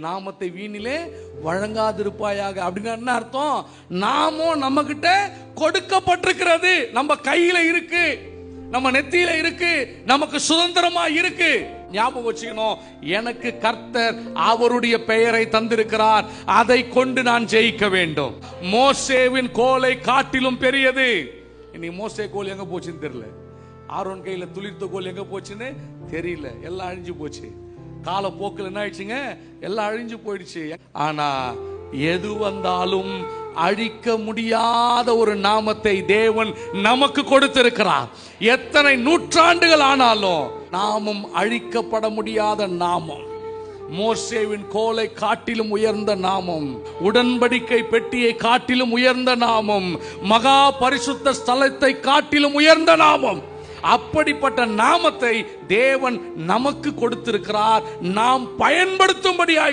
நாமத்தை வீணிலே வழங்காதிருப்பாயாக அப்படின்னு என்ன அர்த்தம்? நாமும் நம்ம கிட்ட கொடுக்கப்பட்டிருக்கிறது, நம்ம கையில இருக்கு, நம்ம நெத்தியில இருக்கு, நமக்கு சுதந்திரமா இருக்கு. ஞாபகம் வச்சுக்கணும், எனக்கு கர்த்தர் அவருடைய பெயரை தந்திருக்கிறார், அதை கொண்டு நான் ஜெயிக்க வேண்டும். மோசேவின் கோலை காட்டிலும் பெரியது. இனி மோசே கோல் எங்க போச்சுன்னு தெரியல, ஆரோன் கையில துளிர்த்த கோல் எங்க போச்சுன்னு தெரியல, எல்லாம் அழிஞ்சு போச்சு. காலப்போக்கில் என்ன ஆயிடுச்சுங்க, எல்லாம் அழிஞ்சு போயிடுச்சு. ஆனா எது வந்தாலும் அழிக்க முடியாத ஒரு நாமத்தை தேவன் நமக்கு கொடுத்திருக்கிறார். எத்தனை நூற்றாண்டுகள் ஆனாலும் நாமும் அழிக்கப்பட முடியாத நாமம், மோசேவின் கோலை காட்டிலும் உயர்ந்த நாமம், உடன்படிக்கை பெட்டியை காட்டிலும் உயர்ந்த நாமம், மகா பரிசுத்த ஸ்தலத்தை காட்டிலும் உயர்ந்த நாமம். அப்படிப்பட்ட நாமத்தை தேவன் நமக்கு கொடுத்திருக்கிறார், நாம் பயன்படுத்தும்படியாய்